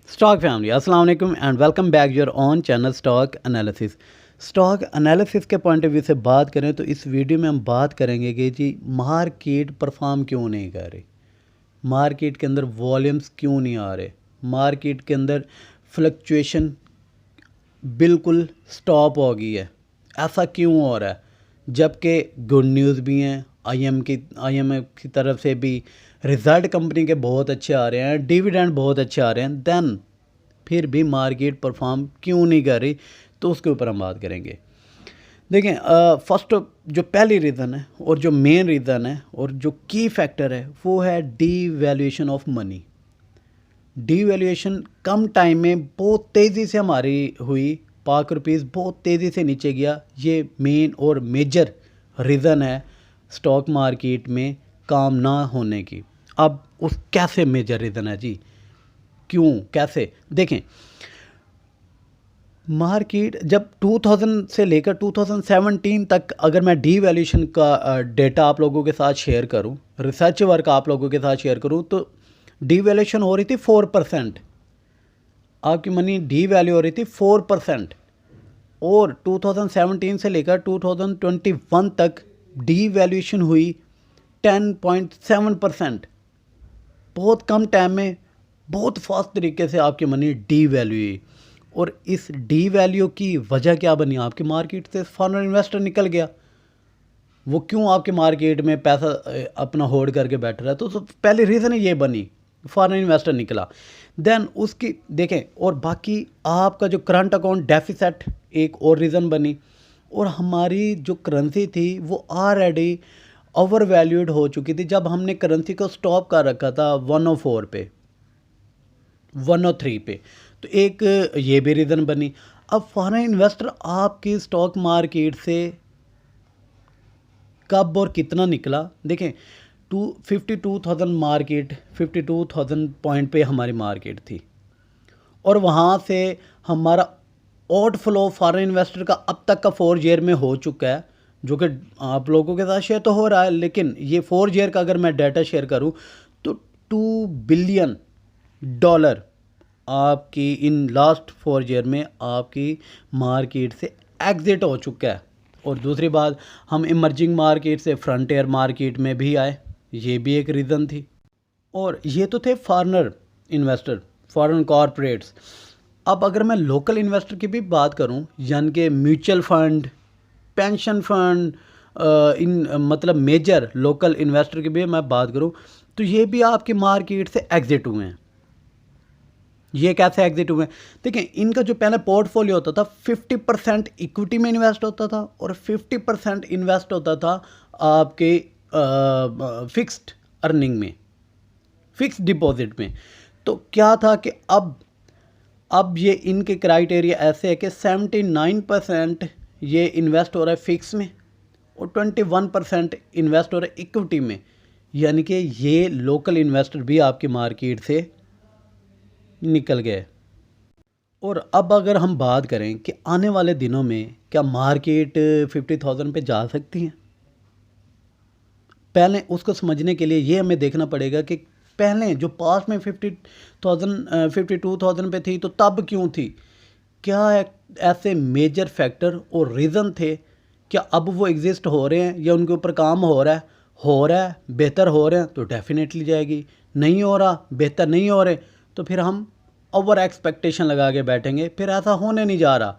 Stock family अस्सलाम वालेकुम and welcome back your on channel stock analysis. Stock analysis के point of view से बात करें तो इस वीडियो में हम बात करेंगे कि जी मार्केट परफॉर्म क्यों नहीं कर रही, मार्केट के अंदर वॉल्यूम्स क्यों नहीं आ रहे, मार्केट के अंदर फ्लक्चुएशन बिल्कुल स्टॉप हो गई है, ऐसा क्यों हो रहा है। जबकि गुड न्यूज़ भी हैं, आईएमएफ की तरफ से भी रिज़ल्ट कंपनी के बहुत अच्छे आ रहे हैं, डिविडेंड बहुत अच्छे आ रहे हैं, देन फिर भी मार्केट परफॉर्म क्यों नहीं कर रही, तो उसके ऊपर हम बात करेंगे। देखें, फर्स्ट जो पहली रीज़न है और जो मेन रीज़न है और जो की फैक्टर है वो है devaluation of money. Devaluation come time में बहुत तेज़ी से हमारी हुई, पाक रुपीज़ बहुत तेज़ी से नीचे गया। ये मेन और मेजर रीज़न है स्टॉक मार्केट में काम ना होने की। अब उस कैसे मेजर रीज़न है जी, क्यों कैसे देखें। मार्केट जब 2000 से लेकर 2017 तक अगर मैं डीवैल्यूएशन का डेटा आप लोगों के साथ शेयर करूं, रिसर्च वर्क आप लोगों के साथ शेयर करूं, तो डीवैल्यूएशन हो रही थी 4%। आपकी मनी डीवैल्यू हो रही थी 4%। और 2017 से लेकर 2021 तक डीवैल्यूएशन हुई 10.7%। बहुत कम टाइम में बहुत फास्ट तरीके से आपकी मनी डीवैल्यू हुई। और इस डीवैल्यू की वजह क्या बनी, आपकी मार्केट से फॉरेन इन्वेस्टर निकल गया। वो क्यों आपके मार्केट में पैसा अपना होल्ड करके बैठ रहा है, तो पहली रीज़न ये बनी, फॉरेन इन्वेस्टर निकला। देन उसकी देखें, और बाकी आपका जो करंट अकाउंट डेफिसिट एक और रीज़न बनी। और हमारी जो करेंसी थी वो ऑलरेडी ओवर वैल्यूड हो चुकी थी। जब हमने करेंसी को स्टॉप कर रखा था 104 पे, 103 पे, तो एक ये भी रीज़न बनी। अब फॉरेन इन्वेस्टर आपकी स्टॉक मार्केट से कब और कितना निकला, देखें 52,000 मार्केट, 52,000 पॉइंट पे हमारी मार्केट थी। और वहाँ से हमारा आउटफ्लो फॉरेन इन्वेस्टर का अब तक का 4 ईयर में हो चुका है, जो कि आप लोगों के साथ शेयर तो हो रहा है। लेकिन ये 4 ईयर का अगर मैं डाटा शेयर करूँ तो $2 बिलियन आपकी इन लास्ट 4 ईयर में आपकी मार्केट से एग्ज़िट हो चुका है। और दूसरी बात, हम इमर्जिंग मार्केट से फ्रंटियर मार्केट में भी आए, ये भी एक रीज़न थी। और ये तो थे फॉरेनर इन्वेस्टर, फॉरेन कॉरपोरेट्स। अब अगर मैं लोकल इन्वेस्टर की भी बात करूं, यानी कि म्यूचुअल फंड, पेंशन फंड, इन मतलब मेजर लोकल इन्वेस्टर की भी मैं बात करूं, तो ये भी आपकी मार्केट से एग्ज़िट हुए हैं। ये कैसे एग्जिट हुए, देखिए इनका जो पहले पोर्टफोलियो होता था 50% इक्विटी में इन्वेस्ट होता था और 50% इन्वेस्ट होता था आपके फिक्स्ड अर्निंग में, फिक्स डिपॉजिट में। तो क्या था कि अब ये इनके क्राइटेरिया ऐसे है कि 79% ये इन्वेस्ट हो रहा है फिक्स में और 21% इन्वेस्ट हो रहा है इक्विटी में। यानी कि ये लोकल इन्वेस्टर भी आपकी मार्केट से निकल गए। और अब अगर हम बात करें कि आने वाले दिनों में क्या मार्केट 50,000 पे जा सकती है, पहले उसको समझने के लिए ये हमें देखना पड़ेगा कि पहले जो पास्ट में 50,000 52,000 पे थी तो तब क्यों थी, क्या ऐसे मेजर फैक्टर और रीज़न थे, क्या अब वो एग्जिस्ट हो रहे हैं या उनके ऊपर काम हो रहा है बेहतर हो रहे हैं तो डेफिनेटली जाएगी, नहीं हो रहा बेहतर नहीं हो रहे तो फिर हम ओवर एक्सपेक्टेशन लगा के बैठेंगे, फिर ऐसा होने नहीं जा रहा।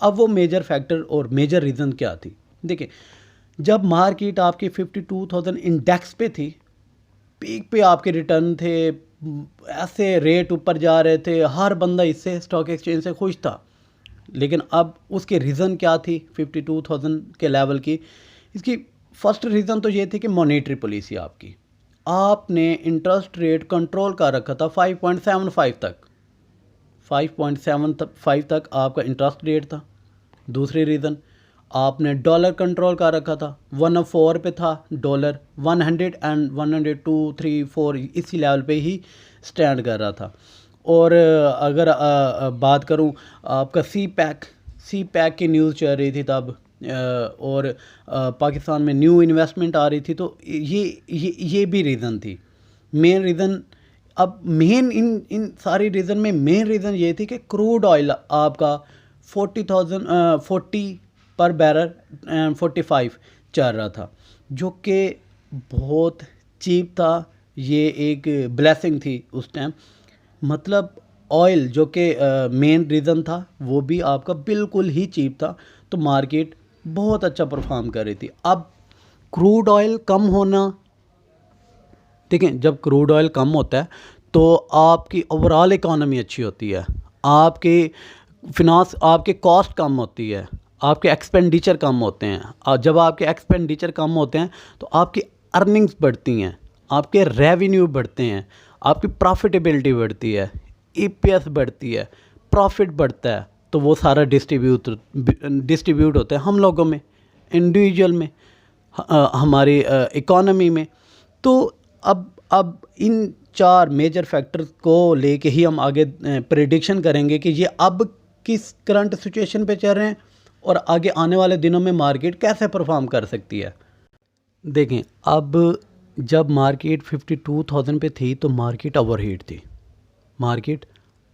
अब वो मेजर फैक्टर और मेजर रीज़न क्या थी, देखिए जब मार्केट आपकी 52,000 इंडेक्स पे थी, पीक पे आपके रिटर्न थे, ऐसे रेट ऊपर जा रहे थे, हर बंदा इससे स्टॉक एक्सचेंज से खुश था। लेकिन अब उसके रीज़न क्या थी 52,000 के लेवल की, इसकी फर्स्ट रीज़न तो ये थी कि मॉनेटरी पॉलिसी आपने इंटरेस्ट रेट कंट्रोल कर रखा था 5.75 तक, 5.75 तक आपका इंटरेस्ट रेट था। दूसरी रीज़न, आपने डॉलर कंट्रोल कर रखा था, 104 पे था डॉलर, 100 एंड 102 3 4 इसी लेवल पे ही स्टैंड कर रहा था। और अगर बात करूं, आपका सी पैक की न्यूज़ चल रही थी तब, और पाकिस्तान में न्यू इन्वेस्टमेंट आ रही थी, तो ये भी रीज़न थी। मेन रीज़न अब मेन इन सारी रीज़न में मेन रीज़न ये थी कि क्रूड ऑयल आपका 40 पर बैरल 45 चल रहा था, जो कि बहुत चीप था। ये एक ब्लेसिंग थी उस टाइम। मतलब ऑयल जो कि मेन रीज़न था वो भी आपका बिल्कुल ही चीप था, तो मार्केट बहुत अच्छा परफॉर्म कर रही थी। अब क्रूड ऑयल कम होना, देखें जब क्रूड ऑयल कम होता है तो आपकी ओवरऑल इकॉनमी अच्छी होती है, आपके फिनांस, आपके कॉस्ट कम होती है, आपके एक्सपेंडिचर कम होते हैं। और जब आपके एक्सपेंडिचर कम होते हैं तो आपकी अर्निंग्स बढ़ती हैं, आपके रेवेन्यू बढ़ते हैं, आपकी प्रॉफिटेबिलिटी बढ़ती है, ईपीएस बढ़ती है, प्रॉफिट बढ़ता है। तो वो सारा डिस्ट्रीब्यूट होता है हम लोगों में, इंडिविजुअल में, हमारी इकॉनमी में। तो अब इन 4 मेजर फैक्टर्स को लेके ही हम आगे प्रेडिक्शन करेंगे कि ये अब किस करंट सिचुएशन पे चल रहे हैं और आगे आने वाले दिनों में मार्केट कैसे परफॉर्म कर सकती है। देखें, अब जब मार्केट 52,000 पे थी तो मार्केट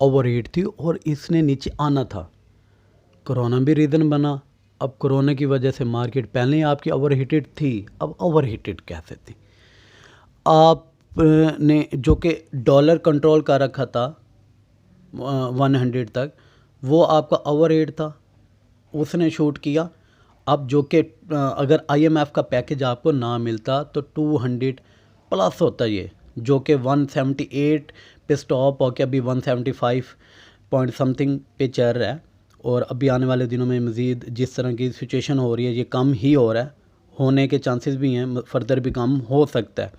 ओवरहीट थी और इसने नीचे आना था। कोरोना भी रीज़न बना। अब कोरोना की वजह से मार्केट पहले ही आपकी ओवरहीटेड थी, अब ओवरहीटेड कैसे थी? आपने जो कि डॉलर कंट्रोल कर रखा था 100 तक, वो आपका ओवरहीट था, उसने शूट किया। अब जो कि अगर IMF का पैकेज आपको ना मिलता तो 200 प्लस होता ये, जो कि 178 पे स्टॉप होकर अभी 175 पॉइंट समथिंग पे चल रहा है। और अभी आने वाले दिनों में मज़ीद जिस तरह की सिचुएशन हो रही है ये कम ही हो रहा है, होने के चांसेस भी हैं, फर्दर भी कम हो सकता है।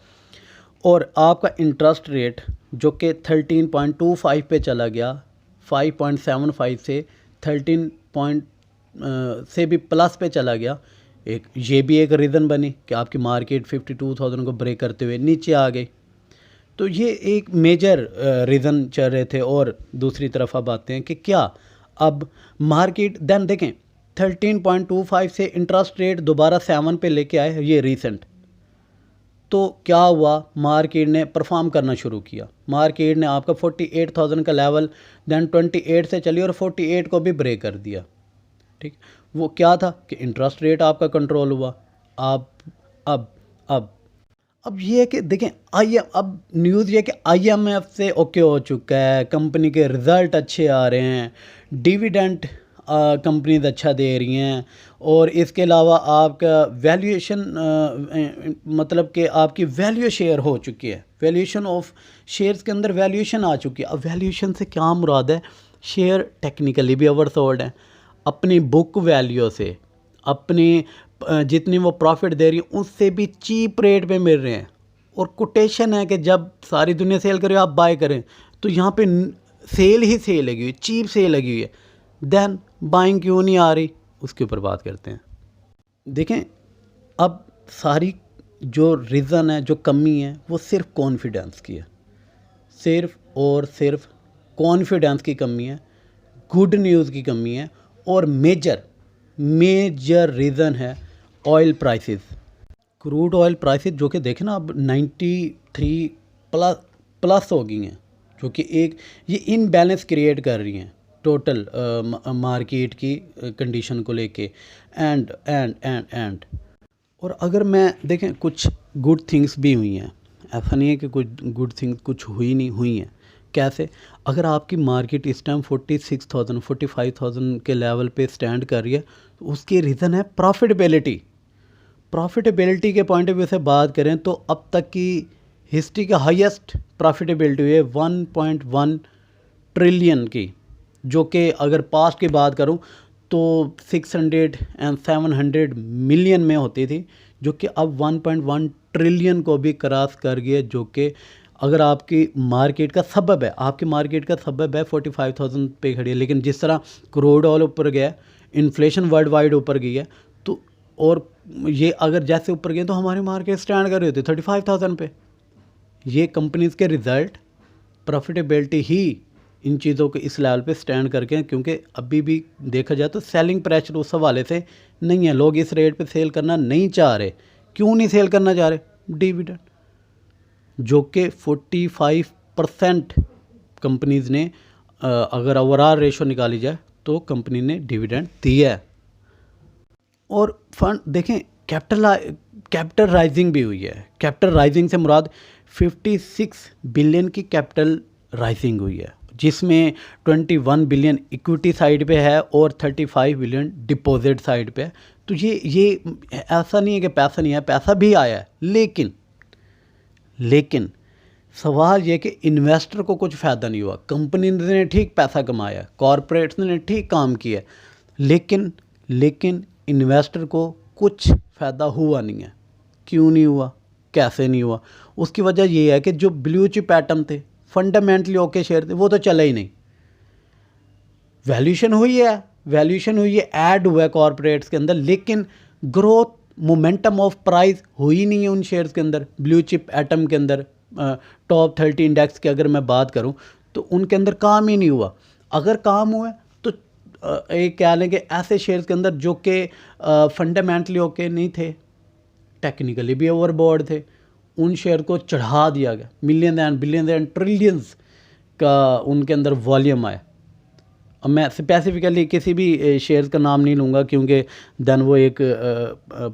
और आपका इंटरेस्ट रेट जो कि 13.25 पे चला गया, 5.75 से 13 पॉइंट से भी प्लस पे चला गया। ये भी एक रीज़न बनी कि आपकी मार्केट 52,000 को ब्रेक करते हुए नीचे आ गई। तो ये एक मेजर रीज़न चल रहे थे। और दूसरी तरफ अब आते हैं कि क्या अब मार्केट देन देखें 13.25 से इंटरेस्ट रेट दोबारा 7 पे लेके आए ये रीसेंट। तो क्या हुआ, मार्केट ने परफॉर्म करना शुरू किया। मार्केट ने आपका 48,000 का लेवल देन 28 से चली और 48 को भी ब्रेक कर दिया। ठीक, वो क्या था कि इंटरेस्ट रेट आपका कंट्रोल हुआ। आप अब ये है कि देखें अब न्यूज़ ये कि IMF से ओके हो चुका है, कंपनी के रिज़ल्ट अच्छे आ रहे हैं, डिविडेंड कंपनीज अच्छा दे रही हैं, और इसके अलावा आपका वैल्यूएशन मतलब कि आपकी वैल्यू शेयर हो चुकी है, वैल्यूएशन ऑफ शेयर्स के अंदर वैल्यूएशन आ चुकी है। अब वैल्यूएशन से क्या मुराद है? शेयर टेक्निकली भी ओवरसोल्ड है, अपनी बुक वैल्यू से, अपनी जितनी वो प्रॉफिट दे रही है उससे भी चीप रेट पे मिल रहे हैं। और कोटेशन है कि जब सारी दुनिया सेल करे आप बाय करें, तो यहाँ पे सेल ही सेल लगी हुई, चीप सेल लगी हुई है। देन बाइंग क्यों नहीं आ रही, उसके ऊपर बात करते हैं। देखें, अब सारी जो रीज़न है, जो कमी है, वो सिर्फ कॉन्फिडेंस की है, सिर्फ और सिर्फ कॉन्फिडेंस की कमी है, गुड न्यूज़ की कमी है। और मेजर रीज़न है oil prices, crude oil prices, जो कि देखें ना अब 93 प्लस हो गई हैं, जो कि एक ये इनबैलेंस क्रिएट कर रही हैं टोटल मार्केट की कंडीशन को लेके। एंड और अगर मैं देखें कुछ गुड थिंग्स भी हुई हैं, ऐसा नहीं है कि कुछ गुड थिंग्स कुछ हुई हैं। कैसे? अगर आपकी मार्केट इस टाइम 46,000 45,000 के लेवल पे स्टैंड कर रही है, तो उसकी रीज़न है प्रॉफिटेबिलिटी के पॉइंट ऑफ व्यू से बात करें तो अब तक की हिस्ट्री का हाईएस्ट प्रॉफिटेबिलिटी है 1.1 ट्रिलियन की, जो कि अगर पास्ट की बात करूं तो 600 एंड 700 मिलियन में होती थी, जो कि अब 1.1 ट्रिलियन को भी क्रॉस कर गई है। जो कि अगर आपकी मार्केट का सबब है, आपकी मार्केट का सबब है 45,000 पे खड़ी है, लेकिन जिस तरह क्रूड ऑयल ऊपर गया, इन्फ्लेशन वर्ल्ड वाइड ऊपर गई है, तो और ये अगर जैसे ऊपर गए तो हमारी मार्केट स्टैंड कर रही होती 35,000 पे। ये कंपनीज़ के रिज़ल्ट, प्रॉफिटेबिलिटी ही इन चीज़ों को इस लेवल पे स्टैंड करके हैं, क्योंकि अभी भी देखा जाए तो सेलिंग प्रेशर उस हवाले से नहीं है। लोग इस रेट पे सेल करना नहीं चाह रहे। क्यों नहीं सेल करना चाह रहे? डिविडेंड, जो कि 45 10% कंपनीज़ ने अगर ओवरऑल रेशो निकाली जाए तो कंपनी ने डिविडेंड दिया है। और फंड देखें, कैपिटल राइजिंग भी हुई है। कैपिटल राइजिंग से मुराद 56 बिलियन की कैपिटल राइजिंग हुई है, जिसमें 21 बिलियन इक्विटी साइड पे है और 35 बिलियन डिपॉजिट साइड पे है। तो ये ऐसा नहीं है कि पैसा नहीं है, पैसा भी आया है, लेकिन सवाल ये कि इन्वेस्टर को कुछ फ़ायदा नहीं हुआ। कंपनी ने ठीक पैसा कमाया, कॉरपोरेट्स ने ठीक काम किया, लेकिन इन्वेस्टर को कुछ फ़ायदा हुआ नहीं है। क्यों नहीं हुआ, कैसे नहीं हुआ? उसकी वजह ये है कि जो ब्लू चिप एटम थे, फंडामेंटली ओके शेयर थे, वो तो चले ही नहीं। वैल्यूएशन हुई है, ऐड हुआ है कॉरपोरेट्स के अंदर, लेकिन ग्रोथ मोमेंटम ऑफ प्राइस हुई नहीं है उन शेयर्स के अंदर। ब्लू चिप एटम के अंदर टॉप 30 इंडेक्स की अगर मैं बात करूं तो उनके अंदर काम ही नहीं हुआ। अगर काम हुआ तो एक कह लें कि ऐसे शेयर्स के अंदर जो कि फंडामेंटली ओके नहीं थे, टेक्निकली भी ओवरबोर्ड थे, उन शेयर को चढ़ा दिया गया। Million and billion and trillions का उनके अंदर वॉल्यूम आया। अब मैं स्पेसिफिकली किसी भी शेयर का नाम नहीं लूँगा क्योंकि देन वो एक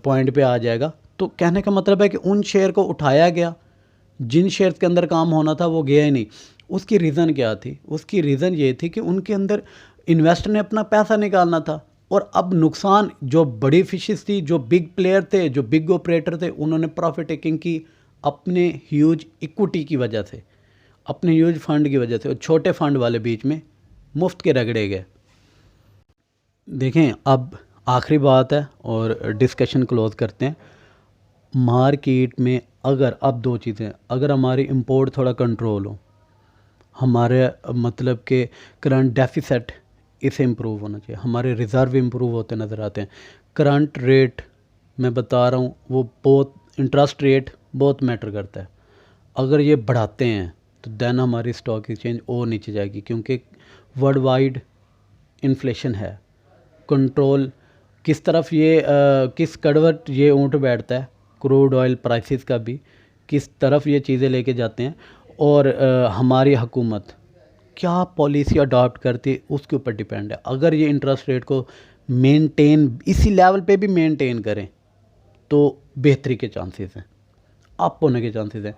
पॉइंट पे आ जाएगा। तो कहने का मतलब है कि उन शेयर को उठाया गया, जिन शेयर्स के अंदर काम होना था वो गया ही नहीं। उसकी रीज़न क्या थी? उसकी रीज़न ये थी कि उनके अंदर इन्वेस्टर ने अपना पैसा निकालना था, और अब नुकसान जो बड़ी फिशेस थी, जो बिग प्लेयर थे, जो बिग ऑपरेटर थे, उन्होंने प्रॉफिट टेकिंग की अपने ह्यूज इक्विटी की वजह से, अपने ह्यूज फंड की वजह से, और छोटे फंड वाले बीच में मुफ्त के रगड़े गए। देखें, अब आखिरी बात है और डिस्कशन क्लोज करते हैं। मार्केट में अगर अब दो चीज़ें, अगर हमारी इंपोर्ट थोड़ा कंट्रोल हो, हमारे मतलब के करंट डेफिसिट इसे इम्प्रूव होना चाहिए, हमारे रिज़र्व इम्प्रूव होते नज़र आते हैं। करंट रेट मैं बता रहा हूँ, वो बहुत, इंटरेस्ट रेट बहुत मैटर करता है। अगर ये बढ़ाते हैं तो देन हमारी स्टॉक एक्सचेंज और नीचे जाएगी, क्योंकि वर्ल्ड वाइड इन्फ्लेशन है। कंट्रोल किस तरफ ये किस कड़वट ये ऊँट बैठता है, क्रूड ऑयल प्राइसेस का भी किस तरफ ये चीज़ें लेके जाते हैं, और हमारी हुकूमत क्या पॉलिसी अडॉप्ट करती है उसके ऊपर डिपेंड है। अगर ये इंटरेस्ट रेट को मेंटेन इसी लेवल पे भी मेंटेन करें तो बेहतरी के चांसेस हैं, अप होने के चांसेस हैं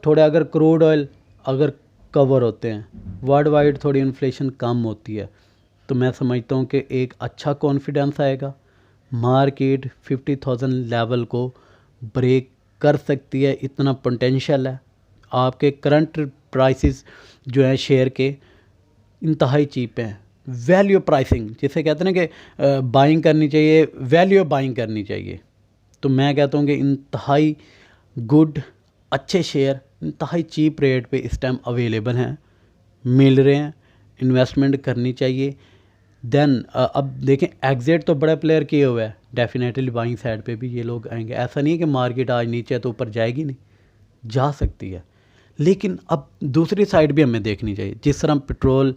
थोड़े। अगर क्रूड ऑयल अगर कवर होते हैं, वर्ल्ड वाइड थोड़ी इन्फ्लेशन कम होती है, तो मैं समझता हूँ कि एक अच्छा कॉन्फिडेंस आएगा, मार्केट 50,000 लेवल को ब्रेक कर सकती है, इतना पोटेंशियल है। आपके करंट प्राइसेस जो है शेयर के इंतहाई चीप हैं। वैल्यू प्राइसिंग जिसे कहते हैं ना कि बाइंग करनी चाहिए, वैल्यू बाइंग करनी चाहिए, तो मैं कहता हूँ कि इंतहाई गुड अच्छे शेयर इंतहाई चीप रेट पे इस टाइम अवेलेबल हैं, मिल रहे हैं, इन्वेस्टमेंट करनी चाहिए। देन अब देखें, एग्जिट तो बड़ा प्लेयर किए हुआ है, डेफिनेटली बाइंग साइड पे भी ये लोग आएंगे। ऐसा नहीं है कि मार्केट आज नीचे है तो ऊपर जाएगी नहीं, जा सकती है, लेकिन अब दूसरी साइड भी हमें देखनी चाहिए। जिस तरह पेट्रोल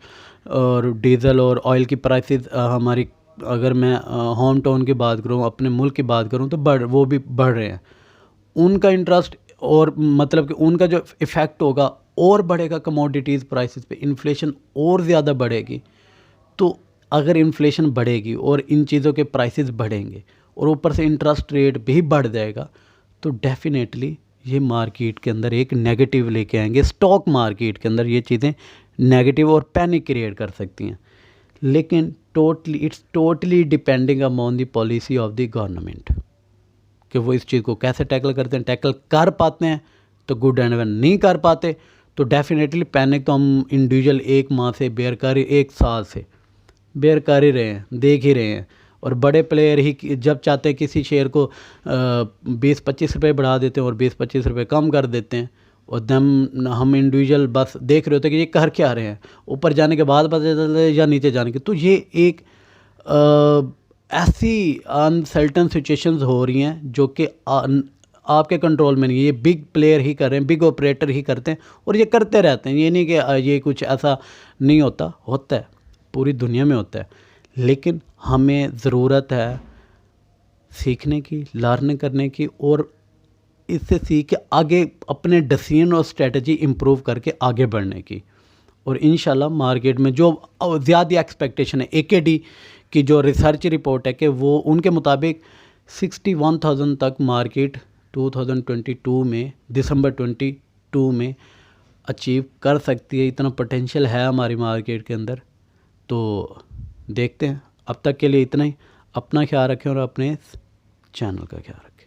और डीज़ल और ऑयल की प्राइसेस हमारी, अगर मैं होम टाउन की बात करूँ, अपने मुल्क की बात करूँ, तो वो भी बढ़ रहे हैं। उनका इंटरेस्ट और मतलब कि उनका जो इफ़ेक्ट होगा और बढ़ेगा कमोडिटीज़ प्राइसेस पे, इन्फ्लेशन और ज़्यादा बढ़ेगी। तो अगर इन्फ्लेशन बढ़ेगी और इन चीज़ों के प्राइसेस बढ़ेंगे और ऊपर से इंटरेस्ट रेट भी बढ़ जाएगा, तो डेफिनेटली ये मार्केट के अंदर एक नेगेटिव लेके आएंगे। स्टॉक मार्केट के अंदर ये चीज़ें नेगेटिव और पैनिक क्रिएट कर सकती हैं। लेकिन it's totally depending upon the policy of the government कि वो इस चीज़ को कैसे टैकल करते हैं। टैकल कर पाते हैं तो गुड एंड वेल, नहीं कर पाते तो डेफिनेटली पैनिक तो हम इंडिविजुअल एक माह से बेयर कर, एक साल से बेयर कर ही रहे हैं, देख ही रहे हैं। और बड़े प्लेयर ही जब चाहते हैं किसी शेयर को 20-25 रुपये बढ़ा देते हैं और 20-25 रुपये कम कर देते हैं, और दम हम इंडिविजुअल बस देख रहे होते हैं कि ये कर क्या रहे हैं, ऊपर जाने के बाद पता चले या नीचे जाने के। तो ये एक ऐसी अनसर्टन सिचुएशंस हो रही हैं जो कि आपके कंट्रोल में नहीं है। ये बिग प्लेयर ही कर रहे हैं, बिग ऑपरेटर ही करते हैं, और ये करते रहते हैं। ये नहीं कि ये कुछ ऐसा नहीं होता, होता है, पूरी दुनिया में होता है। लेकिन हमें ज़रूरत है सीखने की, लर्न करने की, और इससे सीख के आगे अपने डिसीजन और स्ट्रेटजी इम्प्रूव करके आगे बढ़ने की। और इंशाल्लाह मार्केट में जो ज़्यादा एक्सपेक्टेशन है, एकेडी की जो रिसर्च रिपोर्ट है कि वो उनके मुताबिक 61,000 तक मार्केट 2022 में, दिसंबर 22 में अचीव कर सकती है। इतना पोटेंशियल है हमारी मार्केट के अंदर। तो देखते हैं। अब तक के लिए इतना ही। अपना ख्याल रखें और अपने चैनल का ख्याल रखें।